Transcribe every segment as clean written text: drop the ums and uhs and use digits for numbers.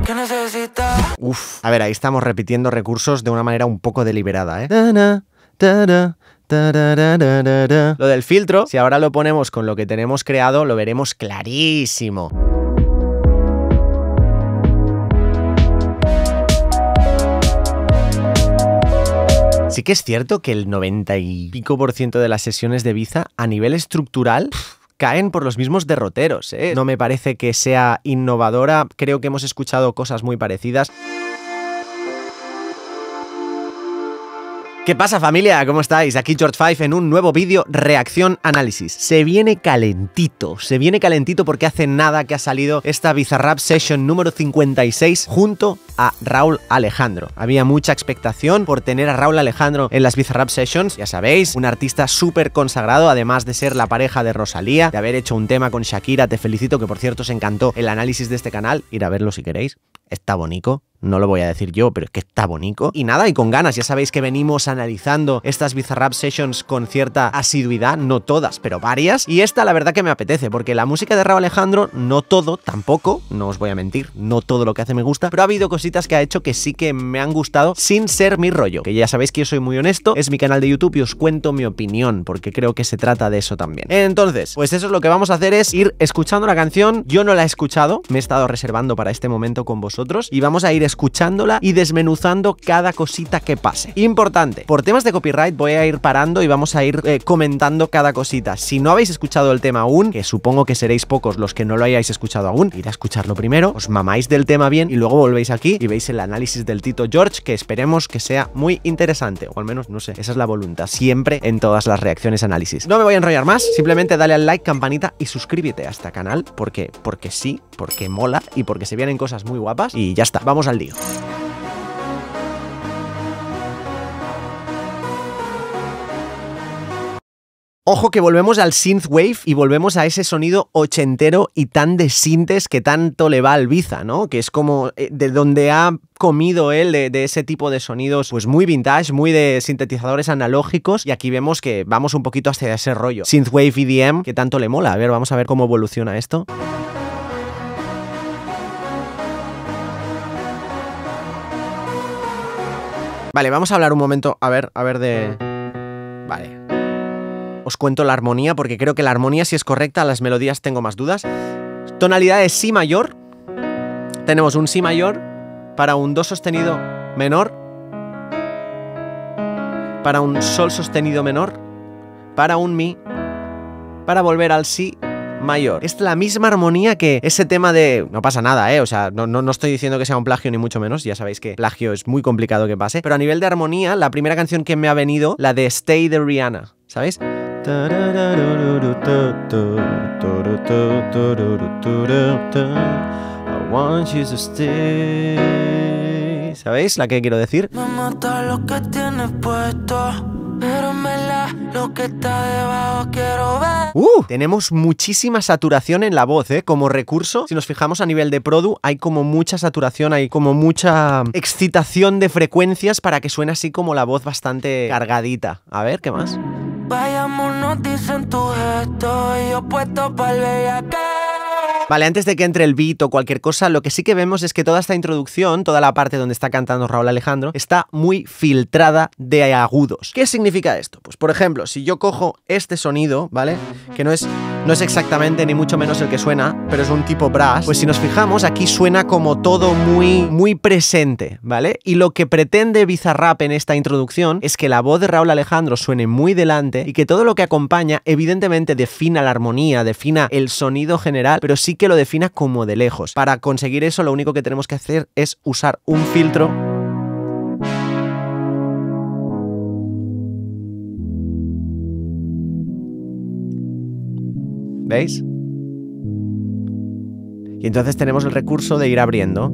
¿Qué necesitas? Uf, a ver, ahí estamos repitiendo recursos de una manera un poco deliberada, ¿eh? Lo del filtro, si ahora lo ponemos con lo que tenemos creado, lo veremos clarísimo. Sí que es cierto que el 90 y pico % de las sesiones de Ibiza, a nivel estructural, caen por los mismos derroteros, ¿eh? No me parece que sea innovadora, creo que hemos escuchado cosas muy parecidas. ¿Qué pasa, familia? ¿Cómo estáis? Aquí George Five en un nuevo vídeo reacción análisis. Se viene calentito porque hace nada que ha salido esta Bizarrap Session número 56 junto a Rauw Alejandro. Había mucha expectación por tener a Rauw Alejandro en las Bizarrap Sessions, ya sabéis, un artista súper consagrado, además de ser la pareja de Rosalía, de haber hecho un tema con Shakira, te felicito, que por cierto os encantó el análisis de este canal, ir a verlo si queréis, está bonito. No lo voy a decir yo, pero es que está bonito. Y nada, y con ganas, ya sabéis que venimos analizando estas Bizarrap Sessions con cierta asiduidad, no todas, pero varias. Y esta la verdad que me apetece, porque la música de Rauw Alejandro, no todo, tampoco, no os voy a mentir, no todo lo que hace me gusta, pero ha habido cositas que ha hecho que sí que me han gustado sin ser mi rollo. Que ya sabéis que yo soy muy honesto, es mi canal de YouTube y os cuento mi opinión, porque creo que se trata de eso también. Entonces, pues eso es lo que vamos a hacer, es ir escuchando la canción. Yo no la he escuchado, me he estado reservando para este momento con vosotros, y vamos a ir escuchándola y desmenuzando cada cosita que pase. Importante, por temas de copyright voy a ir parando y vamos a ir comentando cada cosita. Si no habéis escuchado el tema aún, que supongo que seréis pocos los que no lo hayáis escuchado aún, id a escucharlo primero, os mamáis del tema bien y luego volvéis aquí y veis el análisis del Tito George, que esperemos que sea muy interesante, o al menos, no sé, esa es la voluntad siempre en todas las reacciones análisis. No me voy a enrollar más, simplemente dale al like, campanita y suscríbete a este canal, porque sí, porque mola y porque se vienen cosas muy guapas y ya está, vamos al lío. Ojo que volvemos al synthwave y volvemos a ese sonido ochentero y tan de sintes que tanto le va al Ibiza, ¿no? Que es como de donde ha comido él de ese tipo de sonidos, pues muy vintage, muy de sintetizadores analógicos, y aquí vemos que vamos un poquito hacia ese rollo synthwave EDM que tanto le mola. A ver, vamos a ver cómo evoluciona esto. Vale, vamos a hablar un momento, a ver de... Vale. Os cuento la armonía, porque creo que la armonía sí es correcta, las melodías tengo más dudas. Tonalidad de Si mayor. Tenemos un Si mayor para un Do sostenido menor, para un Sol sostenido menor, para un Mi, para volver al Si mayor. Es la misma armonía que ese tema de... No pasa nada, o sea, no estoy diciendo que sea un plagio ni mucho menos, ya sabéis que plagio es muy complicado que pase, pero a nivel de armonía, la primera canción que me ha venido, la de Stay de Rihanna, ¿sabéis? I want you to stay. ¿Sabéis la que quiero decir? Me mata lo que tienes puesto, pero en verdad lo que está debajo quiero ver. Tenemos muchísima saturación en la voz, como recurso. Si nos fijamos a nivel de produ, hay como mucha saturación, hay como mucha excitación de frecuencias para que suene así como la voz bastante cargadita. A ver, ¿qué más? Vayámonos, dicen tu gesto, y yo puesto para el bellaque. Vale, antes de que entre el beat o cualquier cosa, lo que sí que vemos es que toda esta introducción, toda la parte donde está cantando Rauw Alejandro, está muy filtrada de agudos. ¿Qué significa esto? Pues por ejemplo, si yo cojo este sonido, ¿vale? Que no es exactamente ni mucho menos el que suena, pero es un tipo brass, pues si nos fijamos, aquí suena como todo muy presente, ¿vale? Y lo que pretende Bizarrap en esta introducción es que la voz de Rauw Alejandro suene muy delante y que todo lo que acompaña evidentemente defina la armonía, defina el sonido general, pero sí que lo defina como de lejos. Para conseguir eso, lo único que tenemos que hacer es usar un filtro . ¿Veis? Y entonces tenemos el recurso de ir abriendo.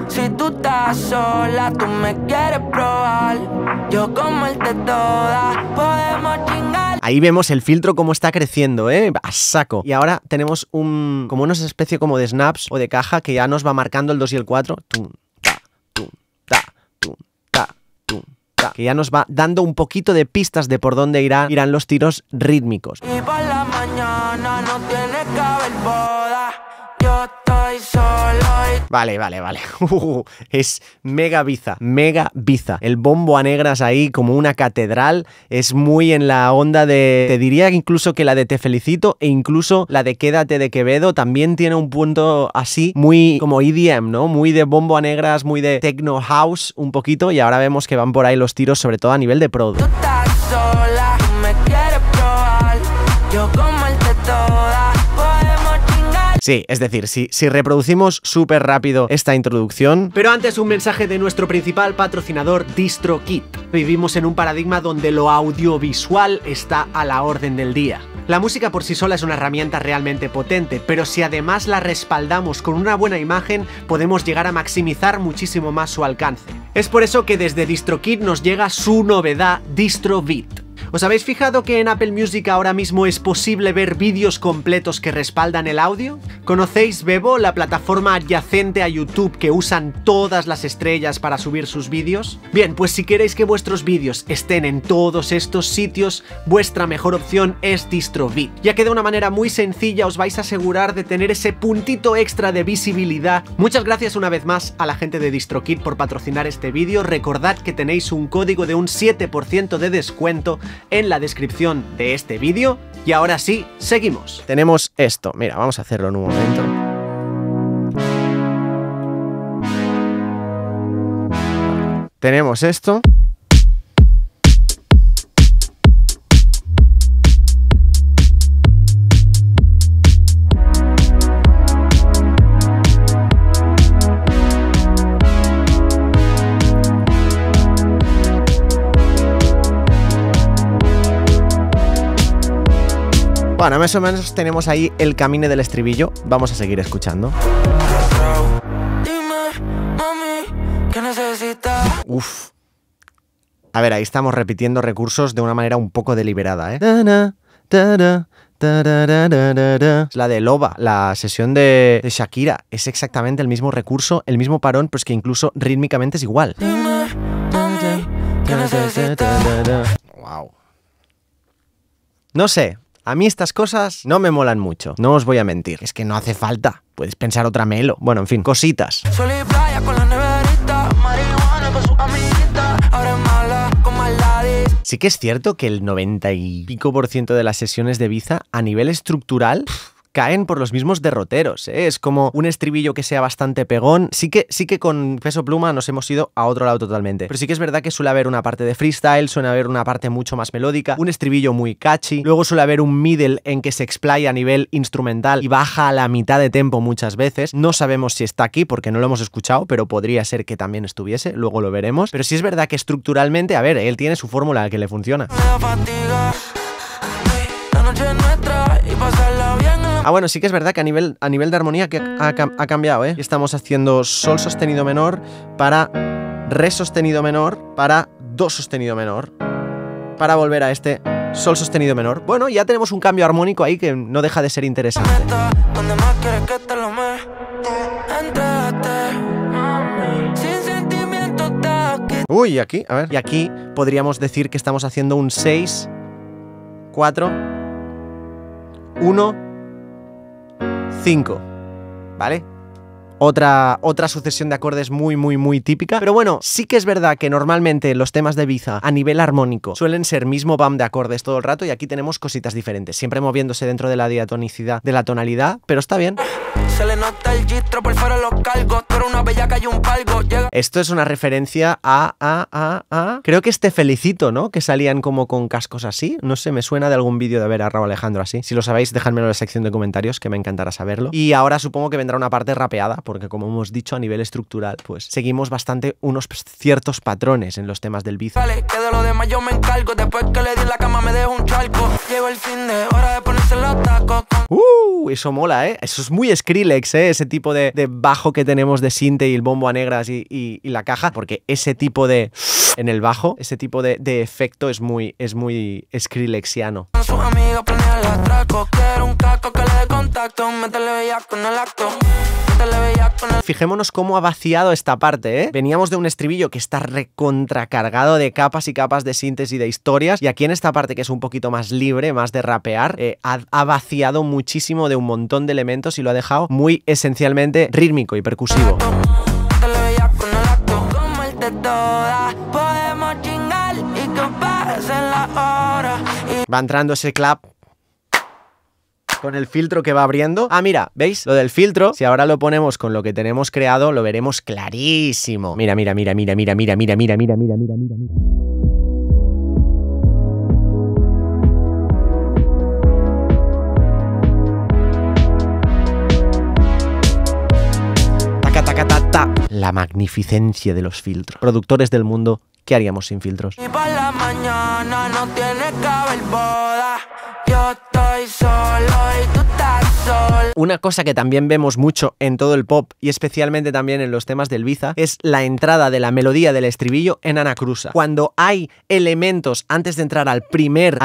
Si tú estás sola, tú me quieres probar. Yo como el de todas, podemos chingar. Ahí vemos el filtro cómo está creciendo, a saco. Y ahora tenemos como una especie como de snaps o de caja que ya nos va marcando el 2 y el 4. Tum, ta, tum, ta, tum, ta, tum, ta. Que ya nos va dando un poquito de pistas de por dónde irán los tiros rítmicos. Y por la mañana persona, no tiene que haber boda. Yo estoy solo y... Vale. Es mega Biza. El bombo a negras ahí como una catedral. Es muy en la onda de... Te diría incluso que la de Te Felicito e incluso la de Quédate de Quevedo también tiene un punto así muy como EDM, ¿no? Muy de bombo a negras, muy de techno house un poquito, y ahora vemos que van por ahí los tiros, sobre todo a nivel de prod. Tú estás sola, tú me quieres probar. Yo comerte toda, podemos chingar. Sí, es decir, si reproducimos súper rápido esta introducción... Pero antes un mensaje de nuestro principal patrocinador, DistroKid. Vivimos en un paradigma donde lo audiovisual está a la orden del día. La música por sí sola es una herramienta realmente potente, pero si además la respaldamos con una buena imagen, podemos llegar a maximizar muchísimo más su alcance. Es por eso que desde DistroKid nos llega su novedad, DistroVid. ¿Os habéis fijado que en Apple Music ahora mismo es posible ver vídeos completos que respaldan el audio? ¿Conocéis Vevo, la plataforma adyacente a YouTube que usan todas las estrellas para subir sus vídeos? Bien, pues si queréis que vuestros vídeos estén en todos estos sitios, vuestra mejor opción es DistroVid, ya que de una manera muy sencilla os vais a asegurar de tener ese puntito extra de visibilidad. Muchas gracias una vez más a la gente de DistroKid por patrocinar este vídeo. Recordad que tenéis un código de un 7% de descuento en la descripción de este vídeo. Y ahora sí, seguimos. Tenemos esto, mira, vamos a hacerlo en un momento. Tenemos esto. Bueno, más o menos tenemos ahí el camino del estribillo. Vamos a seguir escuchando. Dime, mami, ¿qué necesitas? Uf. A ver, ahí estamos repitiendo recursos de una manera un poco deliberada, ¿eh? Es la de Loba, la sesión de Shakira. Es exactamente el mismo recurso, el mismo parón, pues que incluso rítmicamente es igual. Dime, mami, ¿qué necesitas? Wow. No sé. A mí estas cosas no me molan mucho, no os voy a mentir. Es que no hace falta, puedes pensar otra melo. Bueno, en fin, cositas. Sol y playa con la neverita, marihuana con su amiguita, ahora es mala con Maladis. Sí que es cierto que el 90 y pico % de las sesiones de Biza a nivel estructural caen por los mismos derroteros, ¿eh? Es como un estribillo que sea bastante pegón. Sí que con Peso Pluma nos hemos ido a otro lado totalmente. Pero sí que es verdad que suele haber una parte de freestyle, suele haber una parte mucho más melódica, un estribillo muy catchy, luego suele haber un middle en que se explaya a nivel instrumental y baja a la mitad de tempo muchas veces. No sabemos si está aquí porque no lo hemos escuchado, pero podría ser que también estuviese, luego lo veremos. Pero sí es verdad que estructuralmente, a ver, él tiene su fórmula que le funciona. Ah, bueno, sí que es verdad que a nivel de armonía que ha cambiado, ¿eh? Estamos haciendo sol sostenido menor para re sostenido menor para do sostenido menor para volver a este sol sostenido menor. Bueno, ya tenemos un cambio armónico ahí que no deja de ser interesante. Uy, aquí, a ver. Y aquí podríamos decir que estamos haciendo un 6, 4, 1, 5, ¿vale? Otra sucesión de acordes muy típica. Pero bueno, sí que es verdad que normalmente los temas de Biza a nivel armónico suelen ser mismo bam de acordes todo el rato, y aquí tenemos cositas diferentes, siempre moviéndose dentro de la diatonicidad de la tonalidad, pero está bien. Se le nota el gistro por fuera los cargos, pero una bellaca y un palgo. Esto es una referencia a... Creo que es Te Felicito, ¿no? Que salían como con cascos así. No sé, me suena de algún vídeo de ver a Raúl Alejandro así. Si lo sabéis, dejadmelo en la sección de comentarios, que me encantará saberlo. Y ahora supongo que vendrá una parte rapeada, porque como hemos dicho, a nivel estructural, pues seguimos bastante unos ciertos patrones en los temas del Biza. Vale, que de lo demás yo me encargo. Después que le di la cama me dejo un charco. Llegó el fin de hora de ponerse los tacos. Eso mola, ¿eh? Eso es muy Skrillex, ¿eh? Ese tipo de bajo que tenemos de sinte y el bombo a negras y la caja, porque ese tipo de... en el bajo, ese tipo de efecto es muy Skrillexiano. Su amiga planea el atraco, quiero un caco que le dé con contacto, métele bellaco en el acto. Fijémonos cómo ha vaciado esta parte, ¿eh? Veníamos de un estribillo que está recontracargado de capas y capas de síntesis de historias, y aquí en esta parte que es un poquito más libre, más de rapear, ha vaciado muchísimo de un montón de elementos y lo ha dejado muy esencialmente rítmico y percusivo. Va entrando ese clap con el filtro que va abriendo. Ah, mira, ¿veis? Lo del filtro, si ahora lo ponemos con lo que tenemos creado, lo veremos clarísimo. Mira, mira, mira, mira, mira, mira, mira, mira, mira, mira, mira, mira, mira. Taca, taca, ta, ta. La magnificencia de los filtros. Productores del mundo, ¿qué haríamos sin filtros? Y por la mañana no tiene que haber boda. Yo estoy solo y tú estás sola. Una cosa que también vemos mucho en todo el pop y especialmente también en los temas del Ibiza es la entrada de la melodía del estribillo en anacrusa. Cuando hay elementos antes de entrar al primer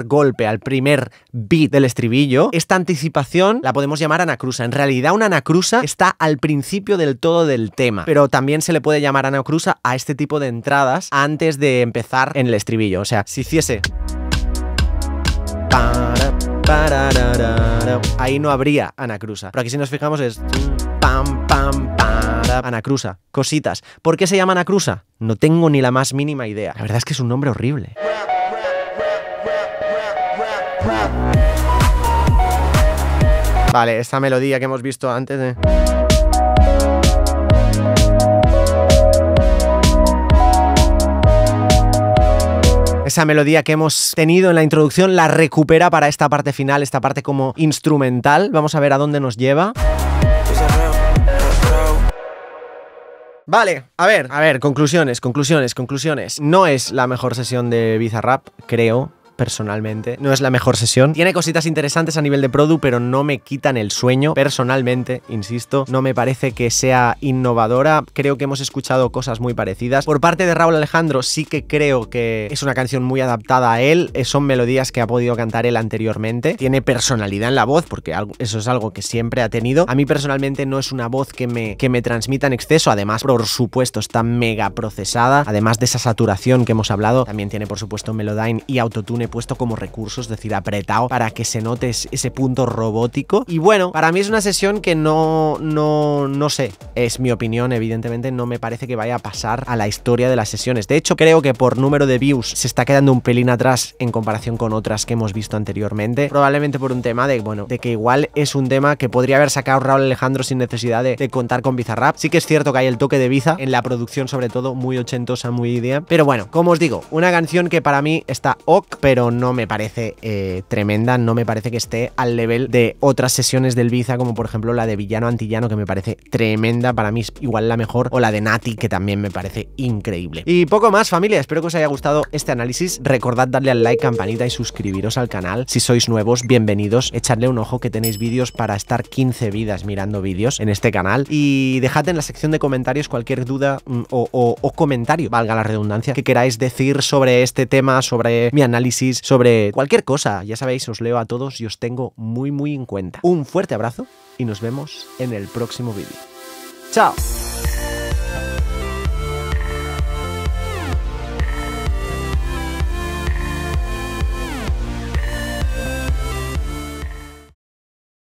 golpe, al primer beat del estribillo, esta anticipación la podemos llamar anacrusa. En realidad una anacrusa está al principio del todo del tema, pero también se le puede llamar anacrusa a este tipo de entradas antes de empezar en el estribillo. O sea, si hiciese... ahí no habría anacrusa. Pero aquí si nos fijamos es pam, pam, para, anacrusa, cositas. ¿Por qué se llama anacrusa? No tengo ni la más mínima idea. La verdad es que es un nombre horrible. Vale, esta melodía que hemos visto antes de... Esa melodía que hemos tenido en la introducción la recupera para esta parte final, esta parte como instrumental. Vamos a ver a dónde nos lleva. Vale, a ver, conclusiones. No es la mejor sesión de Bizarrap, creo. Personalmente, no es la mejor sesión. Tiene cositas interesantes a nivel de produ, pero no me quitan el sueño. Personalmente, insisto, no me parece que sea innovadora. Creo que hemos escuchado cosas muy parecidas. Por parte de Rauw Alejandro, sí que creo que es una canción muy adaptada a él. Son melodías que ha podido cantar él anteriormente. Tiene personalidad en la voz, porque eso es algo que siempre ha tenido. A mí personalmente no es una voz que me transmita en exceso. Además, por supuesto, está mega procesada. Además de esa saturación que hemos hablado, también tiene, por supuesto, Melodyne y Autotune puesto como recursos, es decir, apretado para que se note ese punto robótico. Y bueno, para mí es una sesión que no sé, es mi opinión, evidentemente no me parece que vaya a pasar a la historia de las sesiones. De hecho, creo que por número de views se está quedando un pelín atrás en comparación con otras que hemos visto anteriormente, probablemente por un tema de, bueno, de que igual es un tema que podría haber sacado Rauw Alejandro sin necesidad de contar con Bizarrap. Sí que es cierto que hay el toque de Biza en la producción, sobre todo muy ochentosa, muy idea, pero bueno, como os digo, una canción que para mí está ok, pero no me parece tremenda, no me parece que esté al nivel de otras sesiones del Ibiza, como por ejemplo la de Villano Antillano, que me parece tremenda, para mí es igual la mejor, o la de Nati, que también me parece increíble. Y poco más, familia, espero que os haya gustado este análisis. Recordad darle al like, campanita y suscribiros al canal. Si sois nuevos, bienvenidos, echadle un ojo que tenéis vídeos para estar 15 vidas mirando vídeos en este canal, y dejad en la sección de comentarios cualquier duda o comentario, valga la redundancia, que queráis decir sobre este tema, sobre mi análisis, sobre cualquier cosa. Ya sabéis, os leo a todos y os tengo muy en cuenta. Un fuerte abrazo y nos vemos en el próximo vídeo. ¡Chao!